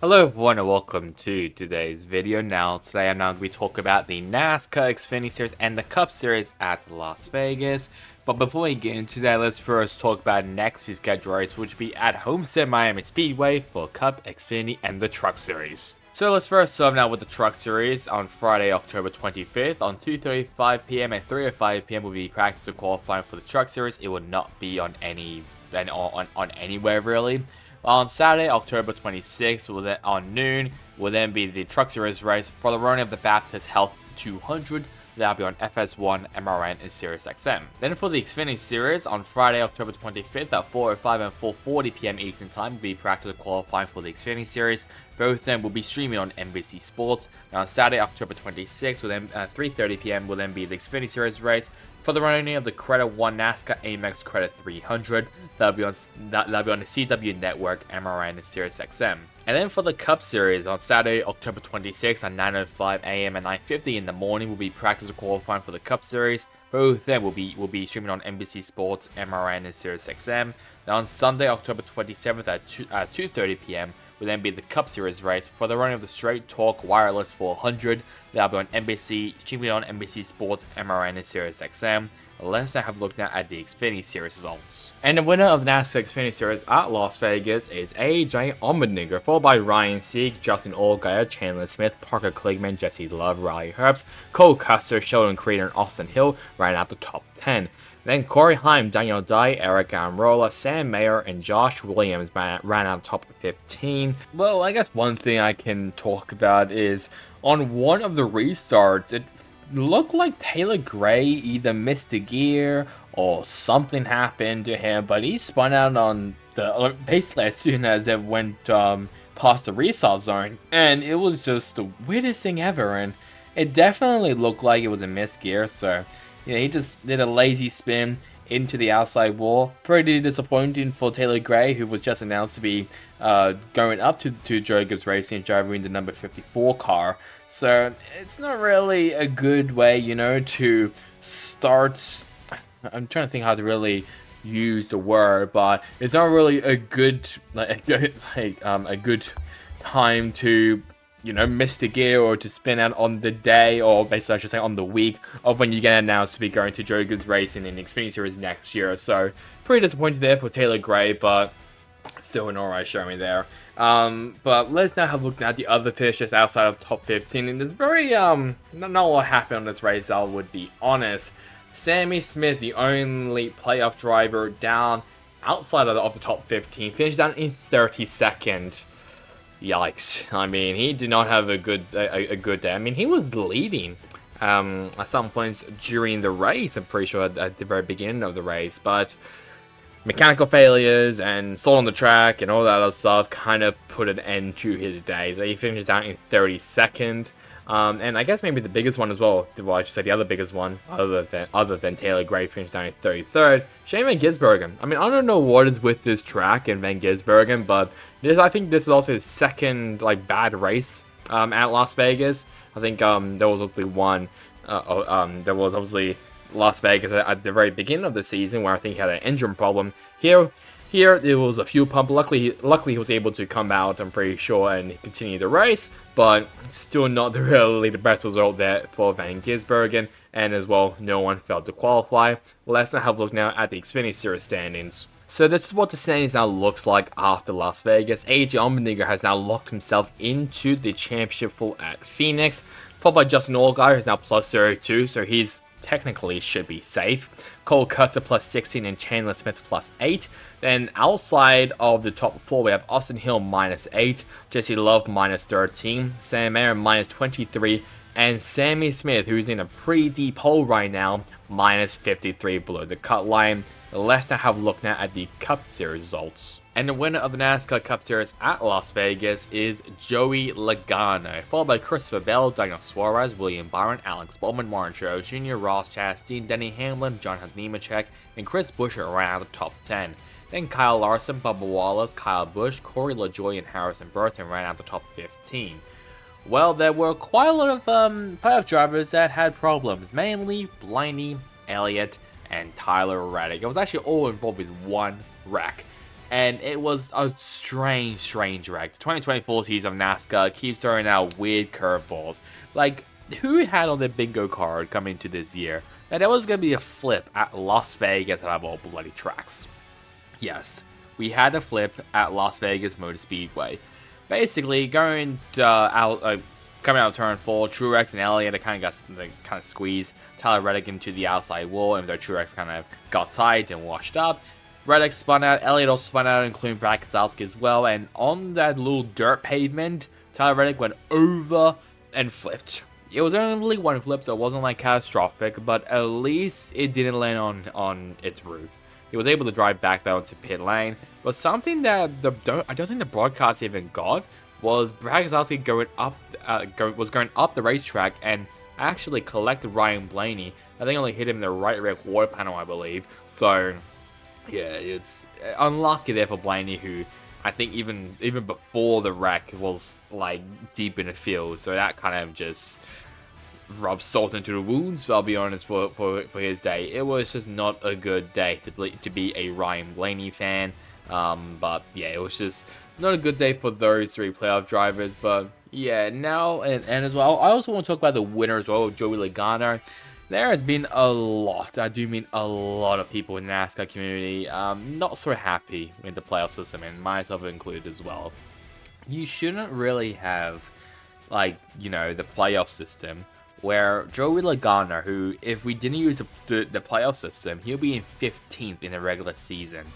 Hello everyone and welcome to today's video. Today I'm now going to be talking about the NASCAR Xfinity Series and the Cup Series at Las Vegas. But before we get into that, let's first talk about next week's schedule race, which will be at Homestead Miami Speedway for Cup, Xfinity, and the Truck Series. So let's first start now with the Truck Series on Friday, October 25th. On 2:35 p.m. and 3:05 p.m. will be practice and qualifying for the Truck Series. It will not be on anywhere really. On Saturday, October 26th, on noon, will then be the Truck Series race for the running of the Baptist Health 200. That'll be on FS1, MRN, and SiriusXM. Then for the Xfinity Series, on Friday, October 25th at 4:05 and 4:40 p.m. Eastern Time, will be practice qualifying for the Xfinity Series. Both of them will be streaming on NBC Sports. And on Saturday, October 26th, will then 3:30 p.m. will then be the Xfinity Series race for the running of the Credit 1 NASCAR Amex Credit 300. That'll be on the CW Network, MRN, and SiriusXM. And then for the Cup Series on Saturday, October 26th at 9:05 a.m. and 9:50 in the morning will be practice qualifying for the Cup Series. Both of them will be streaming on NBC Sports, MRN, and SiriusXM. Then on Sunday, October 27th at 2:30 p.m. will then be the Cup Series race for the running of the Straight Talk Wireless 400. That'll be on NBC, streaming on NBC Sports, MRN, and SiriusXM. Let's now have a look now at the Xfinity Series results. And the winner of the NASCAR Xfinity Series at Las Vegas is AJ Allmendinger, followed by Ryan Sieg, Justin Allgaier, Chandler Smith, Parker Kligerman, Jesse Love, Riley Herbst, Cole Custer, Sheldon Creed, and Austin Hill ran out the top 10. Then Corey Heim, Daniel Dye, Eric Amrola, Sam Mayer, and Josh Williams ran out top 15. Well, I guess one thing I can talk about is on one of the restarts, it looked like Taylor Gray either missed a gear or something happened to him, but he spun out on the basically as soon as it went past the restart zone, and it was just the weirdest thing ever. And it definitely looked like it was a missed gear, so he just did a lazy spin into the outside wall. Pretty disappointing for Taylor Gray, who was just announced to be going up to Joe Gibbs Racing, driving the number 54 car. So it's not really a good way, to start. I'm trying to think how to really use the word, but it's not really a good a good time to miss the gear or to spin out on the day, or basically I should say on the week of when you get announced to be going to Joe Gibbs Racing in the Xfinity Series next year. So pretty disappointed there for Taylor Gray, but still an alright showing there. But let's now have a look at the other finishes outside of top 15, and there's very not a lot happened on this race, I would be honest. Sammy Smith, the only playoff driver down outside of the top 15, finished down in 32nd. Yikes. I mean, he did not have a good day. I mean, he was leading at some points during the race, I'm pretty sure at the very beginning of the race, but mechanical failures and salt on the track and all that other stuff kind of put an end to his day. So he finishes out in 32nd. And I guess maybe the biggest one as well, I should say the other biggest one, other than Taylor Gray, finished down in 33rd, Shane Van Gisbergen. I mean, I don't know what is with this track and Van Gisbergen, but I think this is also his second bad race at Las Vegas. I think there was obviously one, there was obviously Las Vegas at the very beginning of the season where I think he had an engine problem. Here, it was a fuel pump. Luckily, he was able to come out, I'm pretty sure, and continue the race, but still not really the best result there for Van Gisbergen, and as well, no one failed to qualify. Let's now have a look now at the Xfinity Series standings. So this is what the standings now looks like after Las Vegas. AJ Allmendinger has now locked himself into the championship full at Phoenix, followed by Justin Allgaier, who's now plus 32, so he's technically should be safe. Cole Custer plus 16 and Chandler Smith plus 8. Then outside of the top 4, we have Austin Hill minus 8, Jesse Love minus 13, Sam Mayer minus 23, and Sammy Smith, who's in a pretty deep hole right now, minus 53 below the cut line. Let's now have a look now at the Cup Series results. And the winner of the NASCAR Cup Series at Las Vegas is Joey Logano, followed by Christopher Bell, Daniel Suarez, William Byron, Alex Bowman, Warren Trudeau Jr., Ross Chastain, Denny Hamlin, John Nemechek, and Chris Buescher ran out of the top 10. Then Kyle Larson, Bubba Wallace, Kyle Busch, Corey LaJoie, and Harrison Burton ran out the top 15. Well, there were quite a lot of playoff drivers that had problems, mainly Blaney, Elliott, and Tyler Reddick. It was actually all involved with one wreck. And it was a strange wreck. The 2024 season of NASCAR keeps throwing out weird curveballs. Like, who had on their bingo card coming into this year that there was going to be a flip at Las Vegas out of all bloody tracks? Yes, we had a flip at Las Vegas Motor Speedway. Basically, coming out of turn 4, Truex and Elliott kind of squeezed Tyler Reddick into the outside wall, and though Truex kind of got tight and washed up, Reddick spun out, Elliott also spun out, including Brad Keselowski as well, and on that little dirt pavement, Tyler Reddick went over and flipped. It was only one flip, so it wasn't like catastrophic, but at least it didn't land on its roof. He was able to drive back though into pit lane, but something that I don't think the broadcast even got was Brad Keselowski going up the racetrack and actually collected Ryan Blaney. I think only hit him in the right rear quarter panel, I believe. So yeah, it's unlucky there for Blaney, who I think even before the wreck was like deep in the field. So that kind of just rub salt into the wounds, I'll be honest, for his day. It was just not a good day to be a Ryan Blaney fan. But yeah, it was just not a good day for those three playoff drivers. But yeah, now and as well, I also want to talk about the winner as well, Joey Logano. There has been a lot, I do mean a lot of people in the NASCAR community not so happy with the playoff system, and myself included as well. You shouldn't really have, like, you know, the playoff system where Joey Logano, who, if we didn't use the playoff system, he'll be in 15th in the regular season.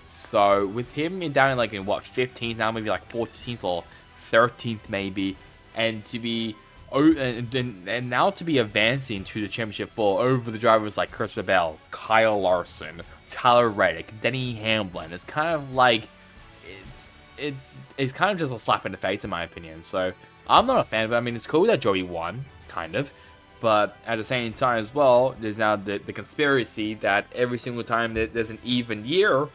So with him down in like in what 15th now, maybe like 14th or 13th maybe, and to be and now to be advancing to the championship 4 over the drivers like Christopher Bell, Kyle Larson, Tyler Reddick, Denny Hamlin, it's kind of like it's kind of just a slap in the face in my opinion. So I'm not a fan of it. I mean, it's cool that Joey won, kind of. But at the same time as well, there's now the conspiracy that every single time that there's an even year,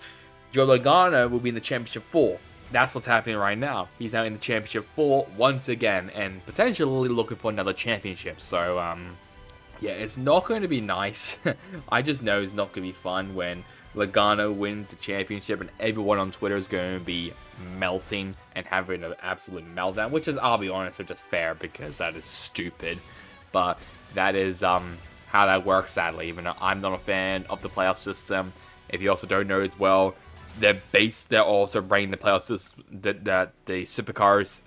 Joe Logano will be in the Championship 4. That's what's happening right now. He's now in the Championship 4 once again, and potentially looking for another championship. So, yeah, it's not going to be nice. I just know it's not going to be fun when Logano wins the championship and everyone on Twitter is going to be melting and having an absolute meltdown, which is, I'll be honest, is just fair because that is stupid. But that is how that works, sadly, even though I'm not a fan of the playoff system. If you also don't know as well, they're also bringing the playoff system, the Supercars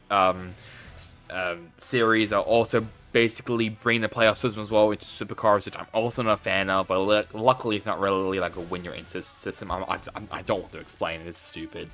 series are also basically bringing the playoff system as well into Supercars, which I'm also not a fan of, but luckily it's not really like a win-your-in system. I don't want to explain it, it's stupid.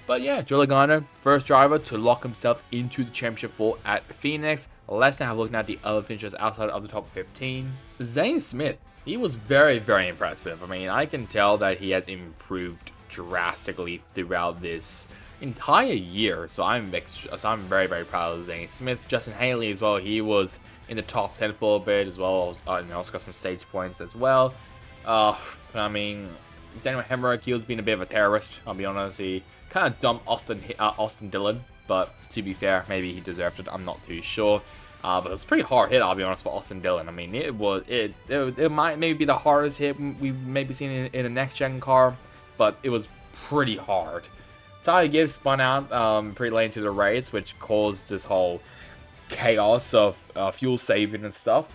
But yeah, Joe Logano, first driver to lock himself into the Championship 4 at Phoenix. Let's now have a look at the other finishers outside of the top 15. Zane Smith, he was very impressive. I mean, I can tell that he has improved drastically throughout this entire year. So I'm very proud of Zane Smith. Justin Haley as well, he was in the top 10 for a bit as well. And also got some stage points as well. I mean, Daniel Hemrick, he was being a bit of a terrorist, I'll be honest. He kind of dumped Austin Dillon, but to be fair, maybe he deserved it. I'm not too sure. But it was a pretty hard hit, I'll be honest, for Austin Dillon. I mean, it might maybe be the hardest hit we've maybe seen in a next-gen car, but it was pretty hard. Tyler Gibbs spun out pretty late into the race, which caused this whole chaos of fuel saving and stuff.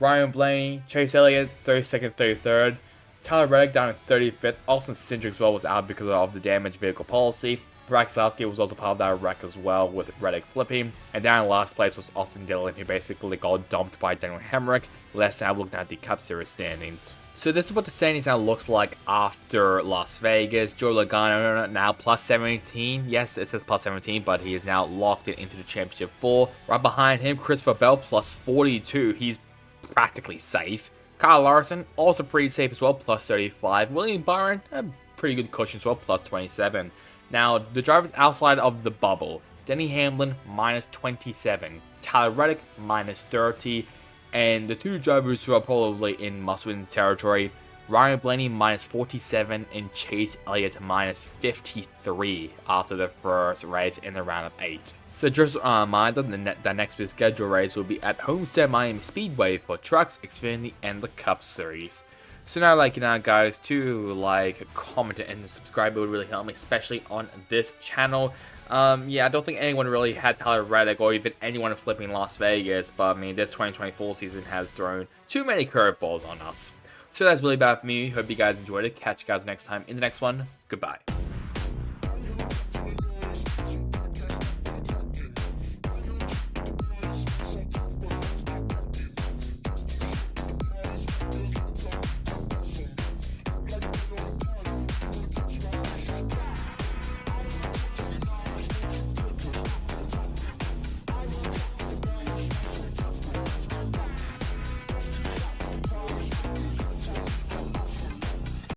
Ryan Blaney, Chase Elliott, 32nd, 33rd. Tyler Reddick down in 35th. Austin Cindric as well was out because of the damaged vehicle policy. Brad Keselowski was also part of that wreck as well, with Reddick flipping. And down in last place was Austin Dillon, who basically got dumped by Daniel Hemrick. Let's now look at the Cup Series standings. So this is what the standings now looks like after Las Vegas. Joe Logano now plus 17. Yes, it says plus 17, but he is now locked into the Championship 4. Right behind him, Christopher Bell plus 42. He's practically safe. Kyle Larson, also pretty safe as well, plus 35. William Byron, a pretty good cushion as well, plus 27. Now, the drivers outside of the bubble. Denny Hamlin, minus 27. Tyler Reddick, minus 30. And the two drivers who are probably in must-win territory, Ryan Blaney, minus 47. And Chase Elliott, minus 53 after the first race in the round of 8. So just a reminder, the next week's schedule race will be at Homestead Miami Speedway for trucks, Xfinity, and the Cup Series. So now, guys, to comment, and subscribe, it would really help me, especially on this channel. Yeah, I don't think anyone really had Tyler Reddick or even anyone flipping Las Vegas, but I mean, this 2024 season has thrown too many curveballs on us. So that's really bad for me. Hope you guys enjoyed it. Catch you guys next time in the next one. Goodbye.